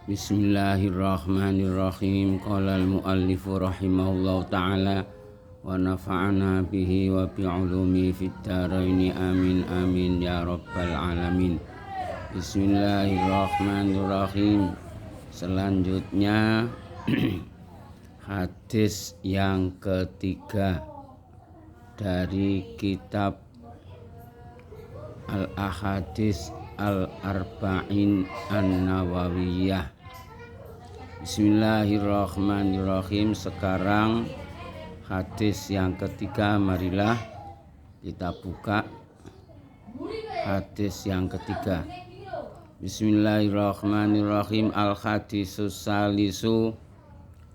Bismillahirrahmanirrahim. Qala al-muallifu rahimahullahu ta'ala wa nafa'ana bihi wa bi'ulumi fid dharaini amin amin ya rabbal alamin. Bismillahirrahmanirrahim. Selanjutnya hadis yang ketiga dari kitab Al-Ahadits Al-Arba'in An-Nawawiyah. Bismillahirrahmanirrahim. Sekarang hadis yang ketiga, marilah kita buka hadis yang ketiga. Bismillahirrahmanirrahim. Al-hadisus salisu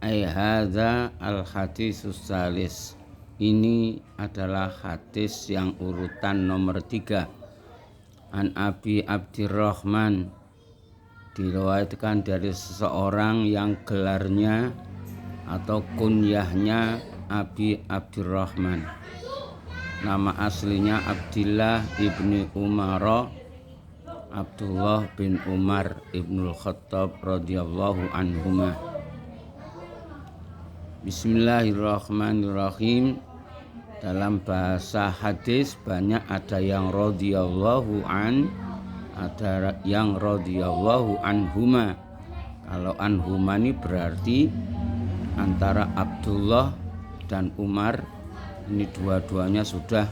ay hadza al-hadisus salis. Ini adalah hadis yang urutan nomor 3. An Abi Abdirrahman, diriwayatkan dari seseorang yang gelarnya atau kunyahnya Abi Abdirrahman. Nama aslinya Abdillah ibni Umar, Abdullah bin Umar ibnul Khattab radhiyallahu anhuma. Bismillahirrahmanirrahim. Dalam bahasa hadis banyak ada yang radhiyallahu an, ada yang radhiyallahu anhuma. Kalau anhuma ini berarti antara Abdullah dan Umar, ini dua-duanya sudah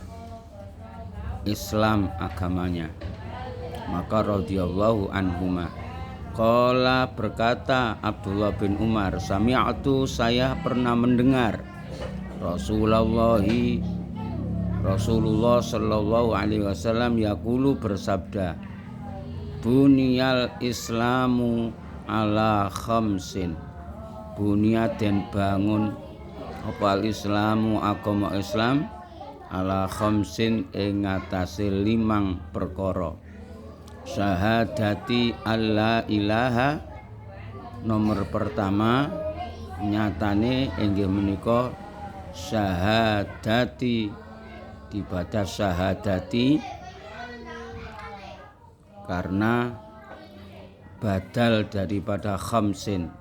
Islam agamanya, maka radhiyallahu anhuma. Qala, berkata Abdullah bin Umar, sami'tu, saya pernah mendengar Rasulullah sallallahu alaihi wasallam yaqulu, bersabda, buniyal islamu ala khamsin. Bunia den bangun apa islamu, agama Islam, ala khamsin ing ngatasé 5 perkara. Syahadati alla ilaha, nomor pertama nyatane inggih menika syahadati, dibaca syahadati karena badal daripada khamsin.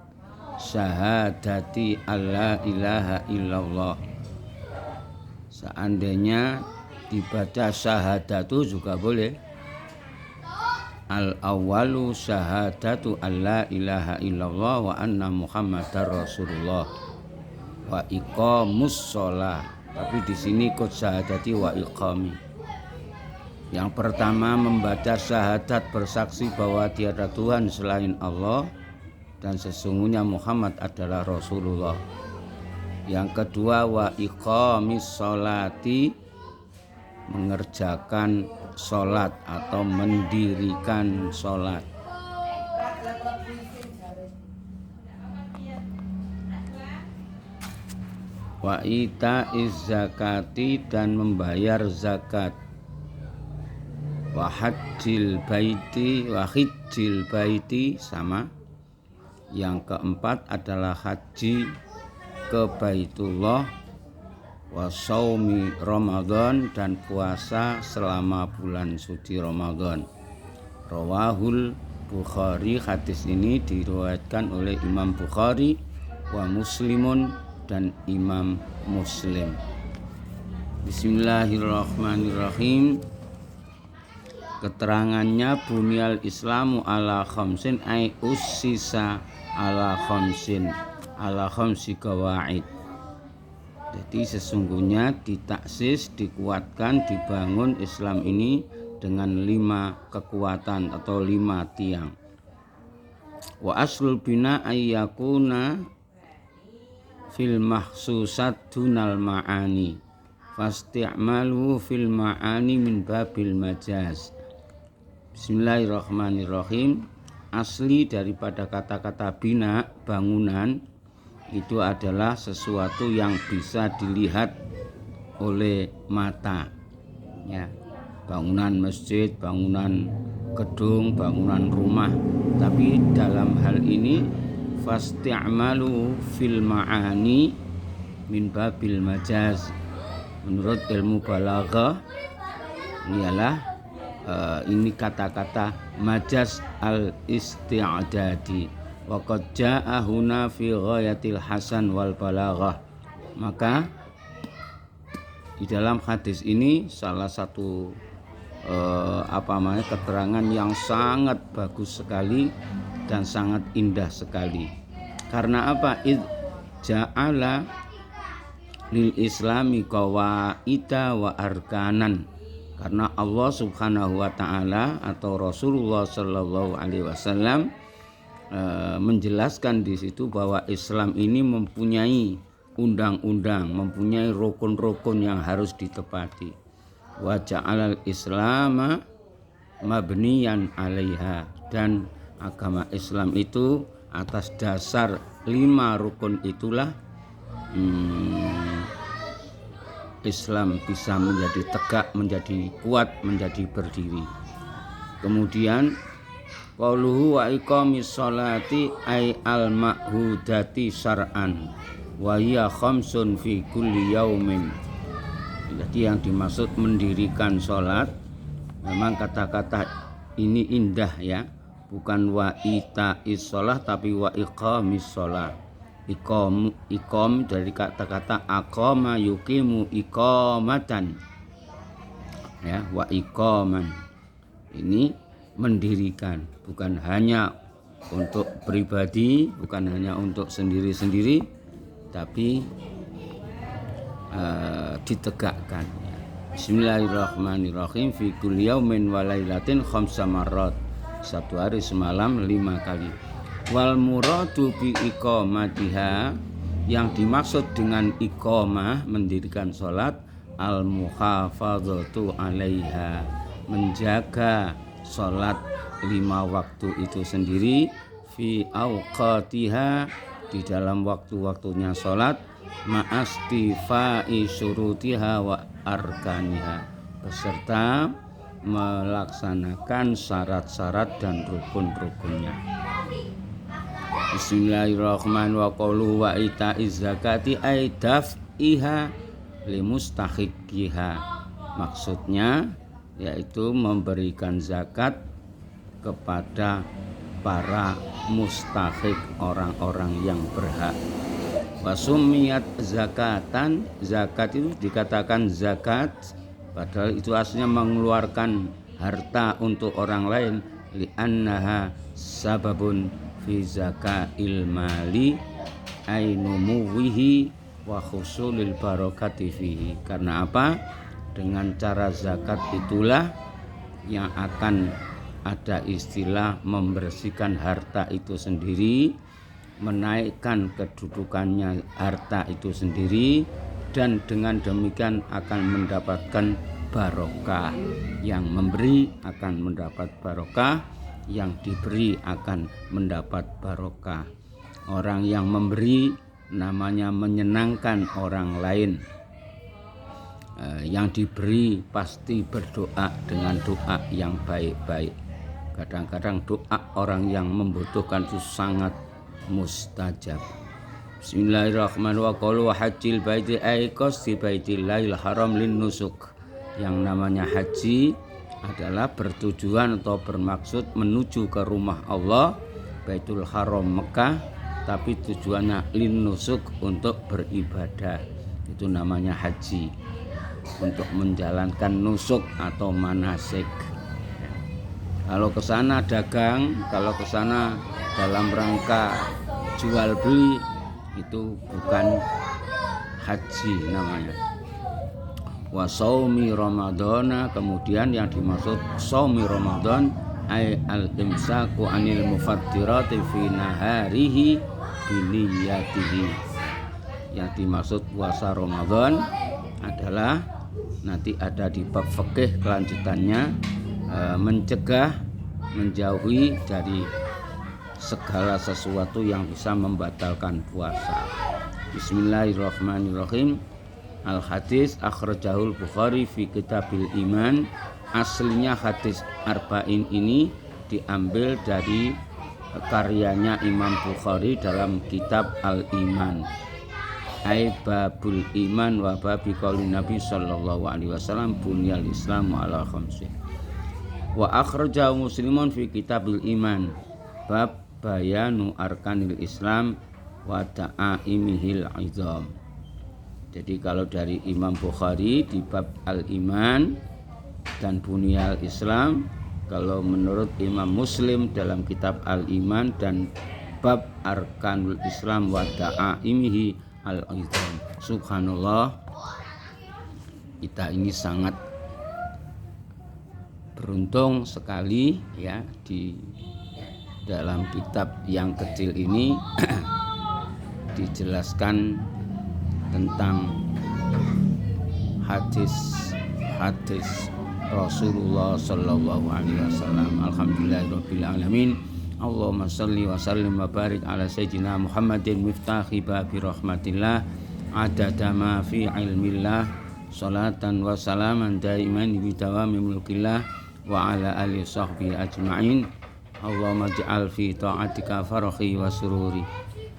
Syahadati alla ilaha illallah. Seandainya dibaca syahadatu juga boleh. Al awwalu syahadatu alla ilaha illallah wa anna muhammadar rasulullah wa iqamus shalah. Tapi di sini qad syahadati wa iqami. Yang pertama membaca syahadat, bersaksi bahwa tiada Tuhan selain Allah dan sesungguhnya Muhammad adalah Rasulullah. Yang kedua wa iqamis sholati, mengerjakan sholat atau mendirikan sholat. Wa ita'iz zakati, dan membayar zakat. Wa hajjil baiti, wa hijjil baiti, sama. Yang keempat adalah haji ke Baitullah. Wa shaumi Ramadan, dan puasa selama bulan suci Ramadan. Rawahul Bukhari, hadis ini diriwayatkan oleh Imam Bukhari, wa Muslimun, dan Imam Muslim. Bismillahirrahmanirrahim. Keterangannya bunyal Islamu ala khamsin ay ussisa ala khamsin, ala khamsi qawaid. Jadi sesungguhnya ditaksis, dikuatkan, dibangun Islam ini dengan 5 kekuatan atau 5 tiang. Wa aslul bina ayyakuna fil mahsusat dunal ma'ani fasti'maluhu fil ma'ani min babil majaz. Bismillahirrahmanirrahim. Asli daripada kata-kata bina, bangunan, itu adalah sesuatu yang bisa dilihat oleh mata, ya, bangunan masjid, bangunan gedung, bangunan rumah. Tapi dalam hal ini fasti'malu fil ma'ani min babil majaz. Menurut ilmu balaghah ialah ini kata-kata majaz al-isti'adadi, wa qad jaa huna fi ghayatil hasan wal balaghah. Maka di dalam hadis ini salah satu keterangan yang sangat bagus sekali dan sangat indah sekali. Karena apa? Id ja'ala lil islami qawaida wa arkanan. Karena Allah Subhanahu wa taala atau Rasulullah sallallahu alaihi wasallam menjelaskan di situ bahwa Islam ini mempunyai undang-undang, mempunyai rukun-rukun yang harus ditepati. Wa ja'alal islama mabniyan 'alaiha, dan agama Islam itu atas dasar 5 rukun itulah Islam bisa menjadi tegak, menjadi kuat, menjadi berdiri. Kemudian qauluhu wa iqamis sholati ay al ma'hudati syar'an wa hiya khamsun fi kulli yaumin. Jadi yang dimaksud mendirikan sholat, memang kata-kata ini indah ya, bukan wa ita'is sholat tapi wa iqamis sholat. Iqam dari kata-kata aqama yuqimu iqamatan ya, wa iqaman ini mendirikan, bukan hanya untuk pribadi, bukan hanya untuk sendiri-sendiri, tapi ditegakkan. Bismillahirrahmanirrahim. Fi kulli yaumin wa lailatin khamsa marrat, 1 hari semalam 5 kali. Wal muradu bi iqamatiha, yang dimaksud dengan iqamah mendirikan salat, al muhafadzatu 'alaiha, menjaga salat 5 waktu itu sendiri, fi auqatiha, di dalam waktu-waktunya salat, ma'astifa'i syurutiha wa arkaniha, beserta melaksanakan syarat-syarat dan rukun-rukunnya. Bismillahirrahmanirrahim. Wa qawluhu wa ita'iz zakati ay daf'iha limustahiqiha, maksudnya yaitu memberikan zakat kepada para mustahik, orang-orang yang berhak. Wasumiyat zakatan, zakat itu dikatakan zakat padahal itu aslinya mengeluarkan harta untuk orang lain, li'annaha sababun fi zakail mali ainumuwihi wa khusulil barakati fihi. Karena apa? Dengan cara zakat itulah yang akan ada istilah membersihkan harta itu sendiri, menaikkan kedudukannya harta itu sendiri, dan dengan demikian akan mendapatkan barokah. Yang memberi akan mendapat barokah, yang diberi akan mendapat barokah. Orang yang memberi namanya menyenangkan orang lain. Yang diberi pasti berdoa dengan doa yang baik-baik. Kadang-kadang doa orang yang membutuhkan itu sangat mustajab. Bismillahirrahmanirrahim. Wa hajjil baiti ay qasdi baitillahil haram lin nusuk. Yang namanya haji adalah bertujuan atau bermaksud menuju ke rumah Allah, Baitul Haram Mekah, tapi tujuannya lin nusuk, untuk beribadah. Itu namanya haji, untuk menjalankan nusuk atau manasik. Kalau ke sana dagang, kalau ke sana dalam rangka jual beli, itu bukan haji namanya. Wa shaumi ramadhana, kemudian yang dimaksud shaumi Ramadan ay al-imsaku anil mufattirati fi naharihi biniyatihi. Yang dimaksud puasa Ramadan adalah, nanti ada di bab fikih kelanjutannya, mencegah, menjauhi dari segala sesuatu yang bisa membatalkan puasa. Bismillahirrahmanirrahim. Al-hadis akhrajahul Bukhari fi kitabil iman. Aslinya hadis arba'in ini diambil dari karyanya Imam Bukhari dalam kitab Al-Iman. Ai babul iman wa babi qaulin Nabi sallallahu alaihi wasallam bunyal Islamu ala khamsin. Wa akhrajahu Muslimun fi kitabil iman. Bab bayanu arkanil Islam wa ta'aimihil izam. Jadi kalau dari Imam Bukhari di bab al-iman dan bunyal Islam, kalau menurut Imam Muslim dalam kitab al-iman dan bab arkanul Islam wa ta'aimihi al-izam. Subhanallah, kita ini sangat beruntung sekali ya, di dalam kitab yang kecil ini dijelaskan tentang hadis Rasulullah sallallahu alaihi wasallam. Alhamdulillahirabbil alamin. Allahumma shalli wa sallim wa barik ala sayyidina Muhammadin miftahi babi rahmatillah adada ma fi ilmillah salatan wa salaman daiman bi dawami mulkillah wa ala alihi sahbihi ajma'in. Allahumma ij'al fi ta'atika farahi wa sururi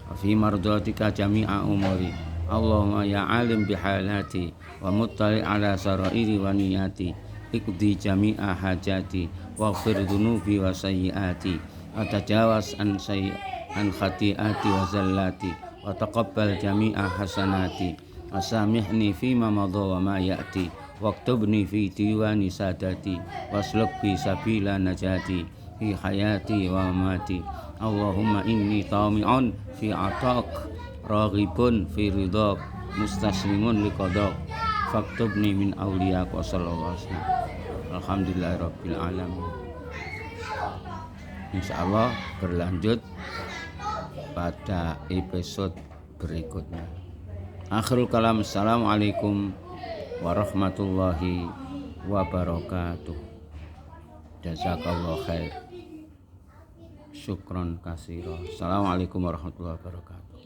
wa fi mardatika jami'a umuri. Allahumma ya alim bihalati wa muttali ala sarairi wa niyati ikdi jami'a hajati waghfir dhunubi wa sayyiati wa tajawaz an khati'ati wa zallati wa taqabbal jami'a hasanati wa samihni fima madha wa ma ya'ti waktubni fi diwani sadati wasluk bi sabila najati fi hayati wa mamati. Allahumma inni tami'un fi atak raghibun fi ridhaq mustaslimun liqadak faktubni min awliyak wa sallallahu alaihi wasallam. Alhamdulillahirabbil alamin. Insyaallah berlanjut pada episode berikutnya. Akhirul kalam, assalamualaikum warahmatullahi wabarakatuh. Jazakallahu khair. Syukron kasira. Assalamualaikum warahmatullahi wabarakatuh.